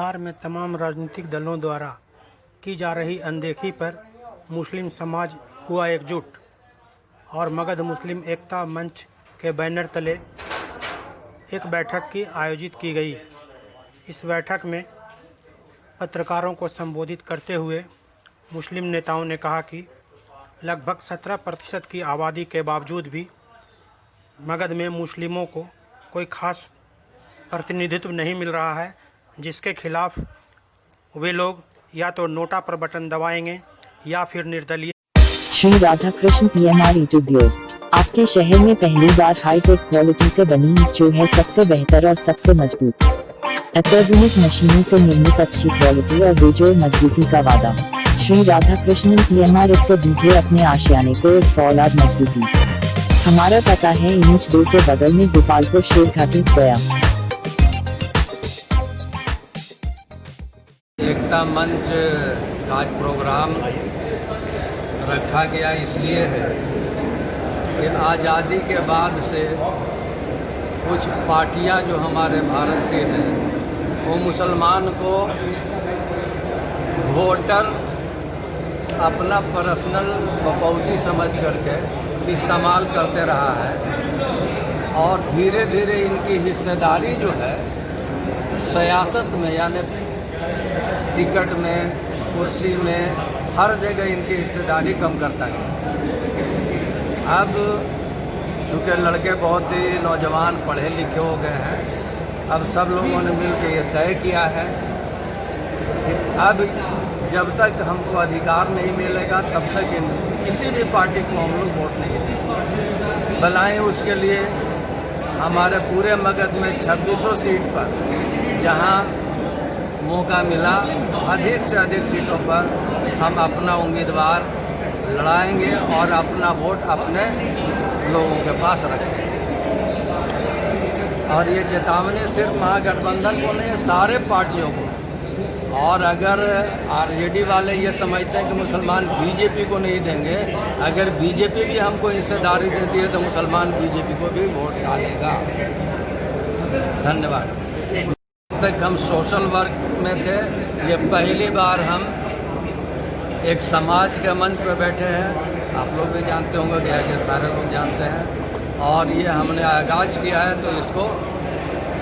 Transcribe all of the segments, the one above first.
बिहार में तमाम राजनीतिक दलों द्वारा की जा रही अनदेखी पर मुस्लिम समाज हुआ एकजुट और मगध मुस्लिम एकता मंच के बैनर तले एक बैठक की आयोजित की गई। इस बैठक में पत्रकारों को संबोधित करते हुए मुस्लिम नेताओं ने कहा कि लगभग 17% की आबादी के बावजूद भी मगध में मुस्लिमों को कोई खास प्रतिनिधित्व नहीं मिल रहा है, जिसके खिलाफ वे लोग या तो नोटा पर बटन दबाएंगे या फिर निर्दलीय। श्री राधाकृष्ण PMR ईंट उद्योग आपके शहर में पहली बार हाईटेक क्वालिटी से बनी ईंट जो है सबसे बेहतर और सबसे मजबूत, अत्याधुनिक मशीनों से निर्मित अच्छी क्वालिटी और बेजोड़ मजबूती का वादा। श्री राधाकृष्णन PMR ईंट से दीजिए अपने आशियाने को एक फौलाद मजबूती। हमारा पता है इंच 2 के बगल में गोपालपुर शेरघाटी गया। एकता मंच का आज प्रोग्राम रखा गया इसलिए है कि आज़ादी के बाद से कुछ पार्टियां जो हमारे भारत के हैं वो मुसलमान को वोटर अपना पर्सनल बपौती समझ करके इस्तेमाल करते रहा है और धीरे धीरे इनकी हिस्सेदारी जो है सियासत में यानी टिकट में, कुर्सी में, हर जगह इनकी हिस्सेदारी कम करता है। अब चूँकि लड़के बहुत ही नौजवान पढ़े लिखे हो गए हैं, अब सब लोगों ने मिलकर ये तय किया है कि अब जब तक हमको अधिकार नहीं मिलेगा तब तक किसी भी पार्टी को हम लोग वोट नहीं देंगे। भलाएँ उसके लिए हमारे पूरे मगध में 2600 सीट पर जहाँ मौका मिला अधिक से अधिक सीटों पर हम अपना उम्मीदवार लड़ाएंगे और अपना वोट अपने लोगों के पास रखेंगे। और ये चेतावनी सिर्फ महागठबंधन को नहीं, सारे पार्टियों को। और अगर आरजेडी वाले ये समझते हैं कि मुसलमान बीजेपी को नहीं देंगे, अगर बीजेपी भी हमको हिस्सेदारी देती है तो मुसलमान बीजेपी को भी वोट डालेगा। धन्यवाद। तक हम सोशल वर्क में थे, ये पहली बार हम एक समाज के मंच पर बैठे हैं। आप लोग भी जानते होंगे कि सारे लोग जानते हैं और ये हमने आगाज किया है तो इसको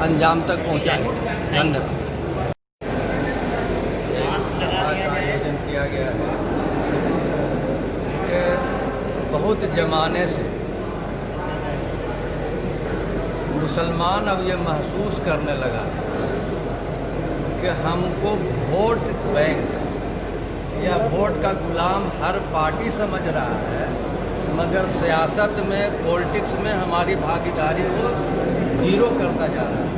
अंजाम तक पहुंचाएंगे। धन्यवाद। आयोजन किया गया है कि बहुत ज़माने से मुसलमान अब ये महसूस करने लगा कि हमको वोट बैंक या वोट का गुलाम हर पार्टी समझ रहा है, मगर सियासत में, पॉलिटिक्स में हमारी भागीदारी को जीरो करता जा रहा है।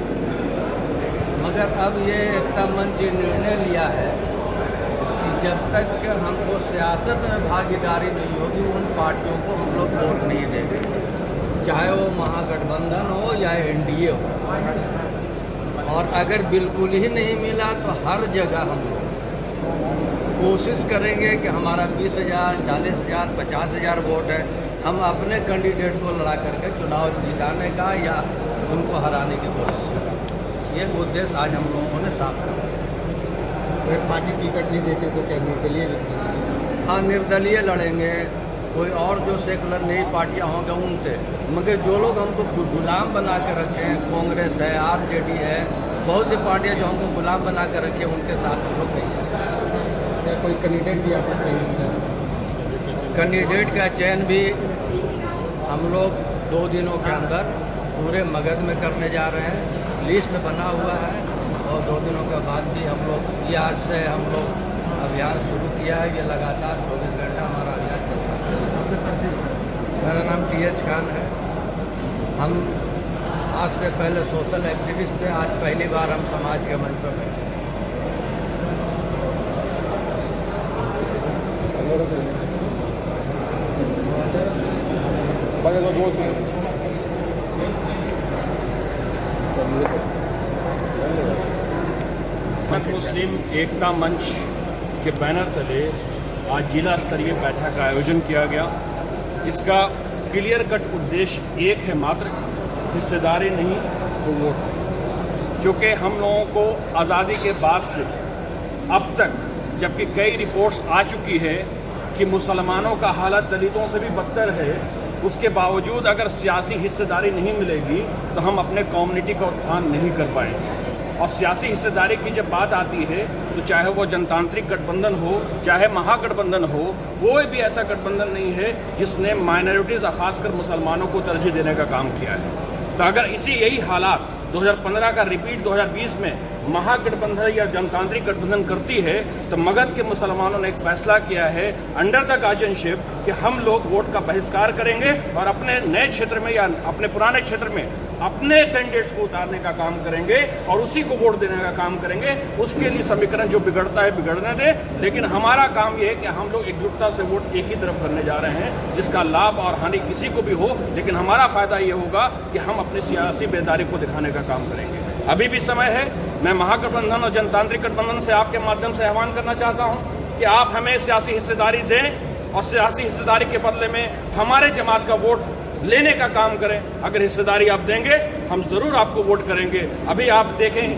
मगर अब ये एकता मंच निर्णय लिया है कि जब तक कि हमको सियासत में भागीदारी नहीं होगी उन पार्टियों को हम लोग वोट नहीं देंगे, चाहे वो महागठबंधन हो या NDA हो। और अगर बिल्कुल ही नहीं मिला तो हर जगह हम लोग कोशिश करेंगे कि हमारा 20,000, 40,000, 50,000 वोट है, हम अपने कैंडिडेट को लड़ा करके चुनाव जिताने का या उनको हराने की कोशिश करें। ये उद्देश्य आज हम लोगों ने साफ करा। अगर पार्टी टिकट नहीं देते तो क्या निर्दलीय? हाँ, निर्दलीय लड़ेंगे, कोई और जो सेकुलर नई पार्टियाँ होंगे उनसे। मगर जो लोग हमको गुलाम बना कर रखे हैं, कांग्रेस है, RJD है, बहुत सी पार्टियाँ जो हमको गुलाम बना कर रखे हैं, उनके साथ हम लोग नहीं हैं। क्या कोई कैंडिडेट भी आपको चाहिए? कैंडिडेट का चयन भी हम लोग 2 दिनों के अंदर पूरे मगध में करने जा रहे हैं। लिस्ट बना हुआ है और 2 दिनों के बाद भी हम लोग ये आज से हम लोग अभियान शुरू किया है। ये लगातार 24 घंटा हमारा अभियान चलता है। मेरा नाम TH खान है। हम आज से पहले सोशल एक्टिविस्ट थे, आज पहली बार हम समाज के मंच पर बैठे। मुस्लिम एकता मंच के बैनर तले आज जिला स्तरीय बैठक का आयोजन किया गया। इसका क्लियर कट उद्देश्य एक है मात्र, हिस्सेदारी नहीं तो वोट। चूँकि हम लोगों को आज़ादी के बाद से अब तक, जबकि कई रिपोर्ट्स आ चुकी है कि मुसलमानों का हालत दलितों से भी बदतर है, उसके बावजूद अगर सियासी हिस्सेदारी नहीं मिलेगी तो हम अपने कम्युनिटी का उत्थान नहीं कर पाएंगे। और सियासी हिस्सेदारी की जब बात आती है तो चाहे वो जनतांत्रिक गठबंधन हो, चाहे महागठबंधन हो, कोई भी ऐसा गठबंधन नहीं है जिसने माइनॉरिटीज़, खासकर मुसलमानों को तरजीह देने का काम किया है। तो अगर यही हालात 2015 का रिपीट 2020 में महागठबंधन या जनतांत्रिक गठबंधन करती है तो मगध के मुसलमानों ने एक फैसला किया है अंडर द गार्जियनशिप कि हम लोग वोट का बहिष्कार करेंगे और अपने नए क्षेत्र में या अपने पुराने क्षेत्र में अपने कैंडिडेट्स को उतारने का काम करेंगे और उसी को वोट देने का काम करेंगे। उसके लिए समीकरण जो बिगड़ता है बिगड़ने दे, लेकिन हमारा काम ये है कि हम लोग एकजुटता से वोट एक ही तरफ करने जा रहे हैं, जिसका लाभ और हानि किसी को भी हो, लेकिन हमारा फायदा ये होगा कि हम अपनी सियासी बेदारी को दिखाने का काम करेंगे। अभी भी समय है। मैं महागठबंधन और जनतांत्रिक गठबंधन से आपके माध्यम से आह्वान करना चाहता हूं कि आप हमें सियासी हिस्सेदारी दें और सियासी हिस्सेदारी के बदले में हमारे जमात का वोट लेने का काम करें। अगर हिस्सेदारी आप देंगे हम जरूर आपको वोट करेंगे। अभी आप देखें,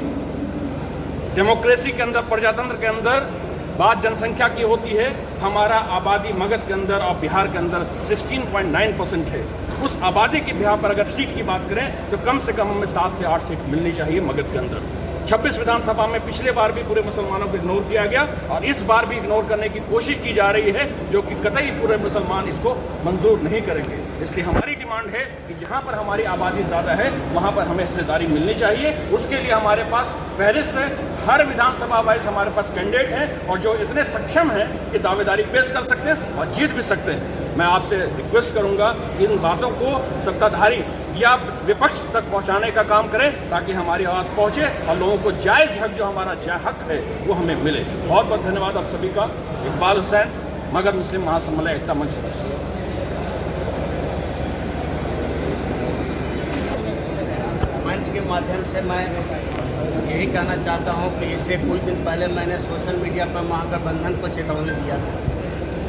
डेमोक्रेसी के अंदर, प्रजातंत्र के अंदर बात जनसंख्या की होती है। हमारा आबादी मगध के अंदर और बिहार के अंदर 16.9% है। उस आबादी के बिहार पर अगर सीट की बात करें तो कम से कम हमें 7 से 8 सीट मिलनी चाहिए मगध के अंदर। 26 विधानसभा में पिछले बार भी पूरे मुसलमानों को इग्नोर किया गया और इस बार भी इग्नोर करने की कोशिश की जा रही है, जो कि कतई पूरे मुसलमान इसको मंजूर नहीं करेंगे। इसलिए हमारी डिमांड है कि जहां पर हमारी आबादी ज़्यादा है वहां पर हमें हिस्सेदारी मिलनी चाहिए। उसके लिए हमारे पास फहरिस्त है, हर विधानसभा वाइज हमारे पास कैंडिडेट हैं और जो इतने सक्षम हैं कि दावेदारी पेश कर सकते हैं और जीत भी सकते हैं। मैं आपसे रिक्वेस्ट करूंगा कि इन बातों को सत्ताधारी या विपक्ष तक पहुंचाने का काम करें ताकि हमारी आवाज़ पहुंचे और लोगों को जायज़ हक, जो हमारा हक है, वो हमें मिले। बहुत बहुत धन्यवाद आप सभी का। इकबाल हुसैन, मगध मुस्लिम महासम्मेलन एकता मंच सदस्य। मंच के माध्यम से मैं यही कहना चाहता हूं कि इससे कुछ दिन पहले मैंने सोशल मीडिया पर महागठबंधन को चेतावनी दिया था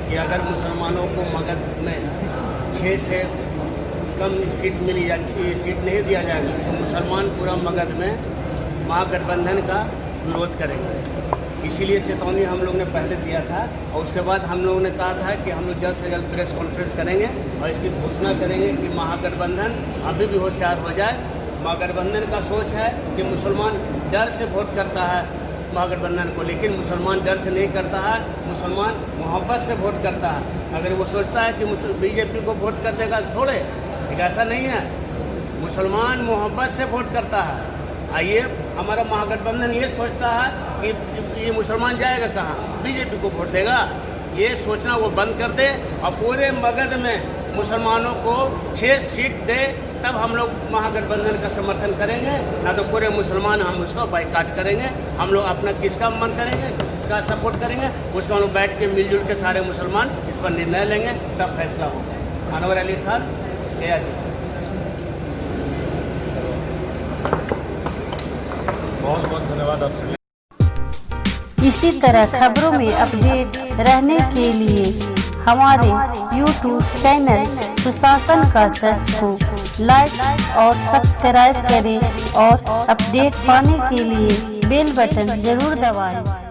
कि अगर मुसलमानों को मगध में 6 से कम सीट मिली या सीट नहीं दिया जाएगा तो मुसलमान पूरा मगध में महागठबंधन का विरोध करेंगे। इसीलिए चेतावनी हम लोग ने पहले दिया था और उसके बाद हम लोगों ने कहा था कि हम लोग जल्द से जल्द प्रेस कॉन्फ्रेंस करेंगे और इसकी घोषणा करेंगे कि महागठबंधन अभी भी होशियार हो जाए। महागठबंधन का सोच है कि मुसलमान डर से वोट करता है महागठबंधन को, लेकिन मुसलमान डर से नहीं करता है, मुसलमान मोहब्बत से वोट करता है। अगर वो सोचता है कि बीजेपी को वोट कर देगा थोड़े, लेकिन ऐसा नहीं है। मुसलमान मोहब्बत से वोट करता है। आइए, हमारा महागठबंधन ये सोचता है कि ये मुसलमान जाएगा कहाँ, बीजेपी को वोट देगा। ये सोचना वो बंद कर दे और पूरे मगध में मुसलमानों को 6 सीट दे, तब हम लोग महागठबंधन का समर्थन करेंगे। ना तो पूरे मुसलमान हम उसका बाइकाट करेंगे। हम लोग अपना किसका मन करेंगे, किसका सपोर्ट करेंगे, उसका हम लोग बैठ के मिलजुल के सारे मुसलमान इस पर निर्णय लेंगे, तब फैसला होगा। अनवर अली खान, AIG। बहुत बहुत धन्यवाद आप सभी। इसी तरह खबरों में अपडेट रहने के लिए हमारे YouTube चैनल सुशासन का सर्च को लाइक और सब्सक्राइब करें और अपडेट पाने के लिए बेल बटन जरूर दबाएं।